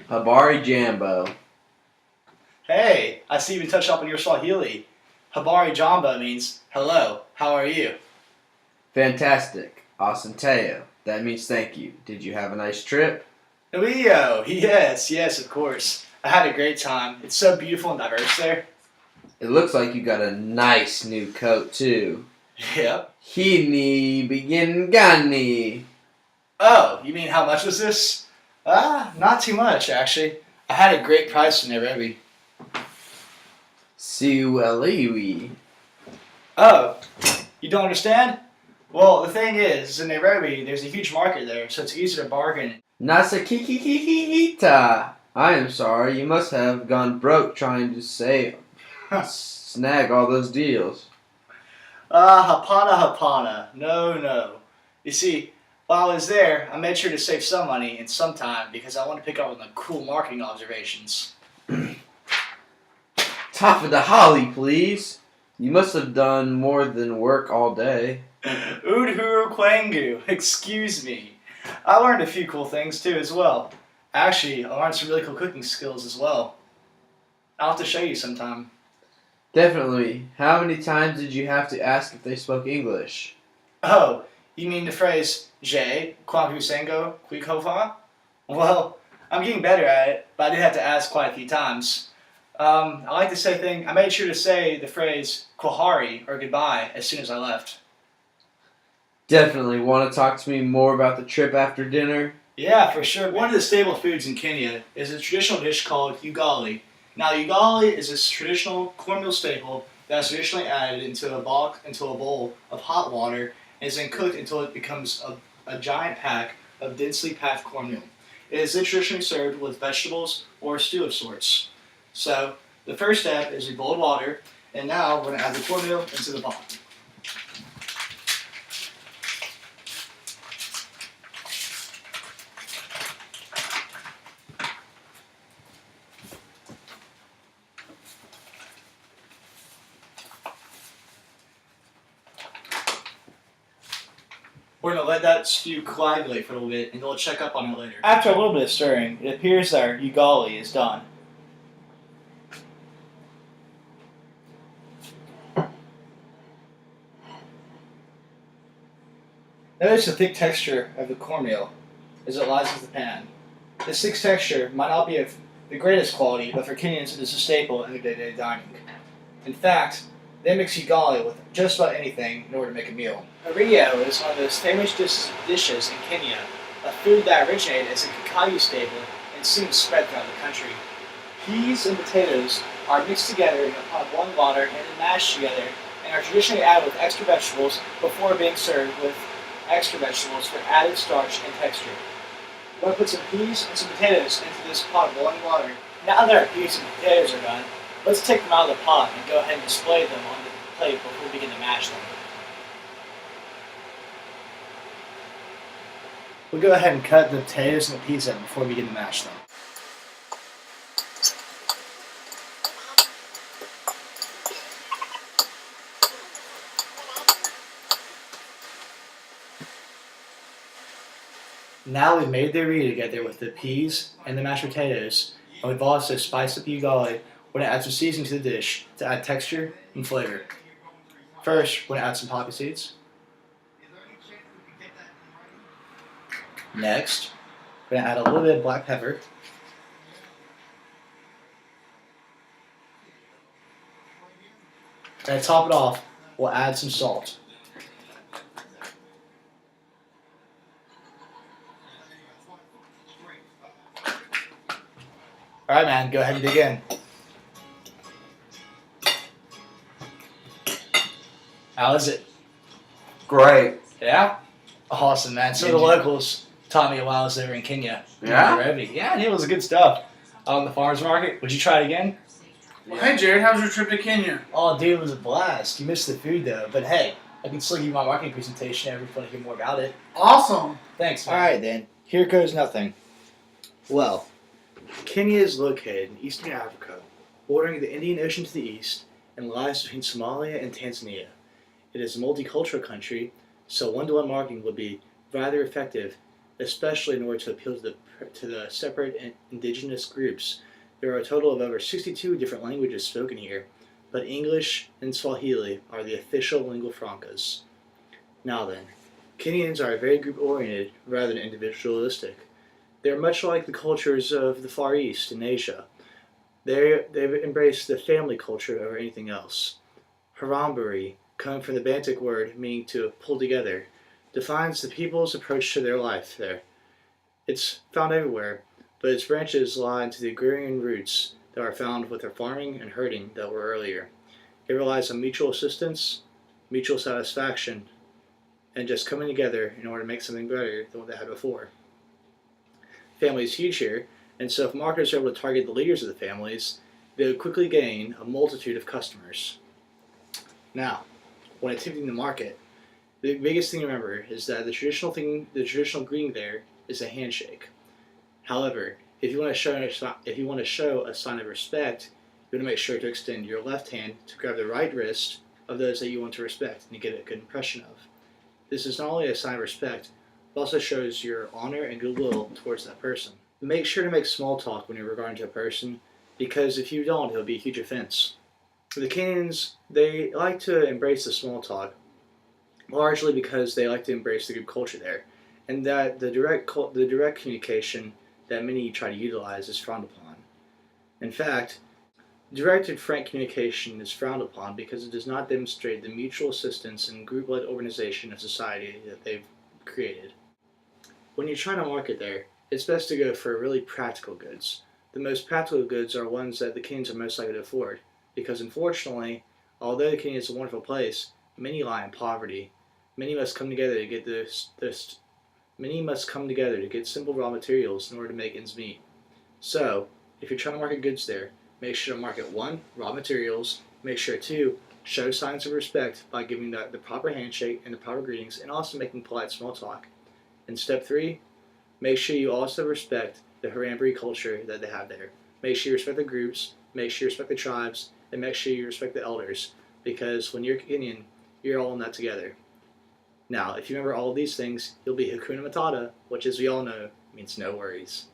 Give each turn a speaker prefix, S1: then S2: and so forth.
S1: Habari Jambo.
S2: Hey, I see you've been touched up on your Swahili. Habari Jamba means hello, how are you?
S1: Fantastic. Asanteo. That means thank you. Did you have a nice trip?
S2: Leo, yes, of course. I had a great time. It's so beautiful and diverse there.
S1: It looks like you got a nice new coat, too.
S2: Yep.
S1: Hini begin gani.
S2: Oh, you mean how much was this? Not too much, actually. I had a great price in Nairobi.
S1: C.L.E.
S2: Oh, you don't understand? Well, the thing is, in Nairobi, there's a huge market there, so it's easier to bargain.
S1: Nasakikikikita. I am sorry, you must have gone broke trying to snag all those deals.
S2: Hapana. No. You see, while I was there, I made sure to save some money and some time because I want to pick up on the cool marketing observations.
S1: Top of the holly, please. You must have done more than work all day.
S2: Udhuru Kwangu, excuse me. I learned a few cool things too as well. Actually, I learned some really cool cooking skills as well. I'll have to show you sometime.
S1: Definitely. How many times did you have to ask if they spoke English?
S2: Oh, you mean the phrase Je, Kwangu Sengo, Kwikofa? Well, I'm getting better at it, but I did have to ask quite a few times. I made sure to say the phrase Kwahari, or goodbye, as soon as I left.
S1: Definitely. Want to talk to me more about the trip after dinner?
S2: Yeah, for sure. One of the staple foods in Kenya is a traditional dish called ugali. Now, ugali is a traditional cornmeal staple that's traditionally added into a bowl of hot water and is then cooked until it becomes a giant pack of densely packed cornmeal. It is then traditionally served with vegetables or a stew of sorts. So, the first step is we boil water, and now we're going to add the cornmeal into the pot. We're going to let that stew coagulate for a little bit, and we'll check up on it later. After a little bit of stirring, it appears that our ugali is done. Notice the thick texture of the cornmeal as it lies in the pan. This thick texture might not be of the greatest quality, but for Kenyans it is a staple in their day-to-day dining. In fact, they mix ugali with just about anything in order to make a meal. Ario is one of those famous dishes in Kenya, a food that originated as a Kikuyu staple and soon spread throughout the country. Peas and potatoes are mixed together in a pot of boiling water and then mashed together and are traditionally added with extra vegetables before being served with extra vegetables for added starch and texture. We're going to put some peas and some potatoes into this pot of boiling water. Now that our peas and potatoes are done, let's take them out of the pot and go ahead and display them on the plate before we begin to mash them. We'll go ahead and cut the potatoes and the peas up before we begin to mash them. Now we've made the arena together with the peas and the mashed potatoes, and we've also spiced up the ugali. We're going to add some seasoning to the dish to add texture and flavor. First, we're going to add some poppy seeds. Next, we're going to add a little bit of black pepper. And to top it off, we'll add some salt. Alright, man, go ahead and dig in. How is it?
S1: Great.
S2: Yeah? Awesome, man. So the locals taught me while I was there in Kenya.
S1: Yeah?
S2: Nairobi. Yeah, it was good stuff. On the farmer's market. Would you try it again?
S3: Well, hey, Jared, how was your trip to Kenya?
S2: Oh, dude, it was a blast. You missed the food, though. But hey, I can still give you my marketing presentation if you want to hear more about it.
S3: Awesome.
S2: Thanks, man. Alright, then. Here goes nothing. Well, Kenya is located in eastern Africa, bordering the Indian Ocean to the east, and lies between Somalia and Tanzania. It is a multicultural country, so one-to-one marketing would be rather effective especially in order to appeal to the separate and indigenous groups. There are a total of over 62 different languages spoken here, but English and Swahili are the official lingua francas. Now then, Kenyans are very group-oriented rather than individualistic. They are much like the cultures of the Far East and Asia. They've embraced the family culture over anything else. Haramburi, coming from the Bantic word meaning to pull together, defines the people's approach to their life there. It's found everywhere, but its branches lie into the agrarian roots that are found with their farming and herding that were earlier. It relies on mutual assistance, mutual satisfaction, and just coming together in order to make something better than what they had before. Family is huge here, and so if marketers are able to target the leaders of the families, they would quickly gain a multitude of customers. Now, when attempting to market, the biggest thing to remember is that the traditional greeting there is a handshake. However, if you want to show a sign of respect, you want to make sure to extend your left hand to grab the right wrist of those that you want to respect and get a good impression of. This is not only a sign of respect, but also shows your honor and goodwill towards that person. Make sure to make small talk when you're regarding to a person, because if you don't, it'll be a huge offense. The Kenyans, they like to embrace the small talk, largely because they like to embrace the group culture there, and that the direct communication that many try to utilize is frowned upon. In fact, direct and frank communication is frowned upon because it does not demonstrate the mutual assistance and group-led organization of society that they've created. When you're trying to market there, it's best to go for really practical goods. The most practical goods are ones that the Kenyans are most likely to afford, because unfortunately, although Kenya is a wonderful place, many lie in poverty. Many must come together to get simple raw materials in order to make ends meet. So, if you're trying to market goods there, make sure to market 1, raw materials, make sure 2, show signs of respect by giving the proper handshake and the proper greetings, and also making polite small talk. And step 3, make sure you also respect the Haramburi culture that they have there. Make sure you respect the groups, make sure you respect the tribes, and make sure you respect the elders, because when you're Kenyan, you're all in that together. Now, if you remember all of these things, you'll be Hakuna Matata, which as we all know, means no worries.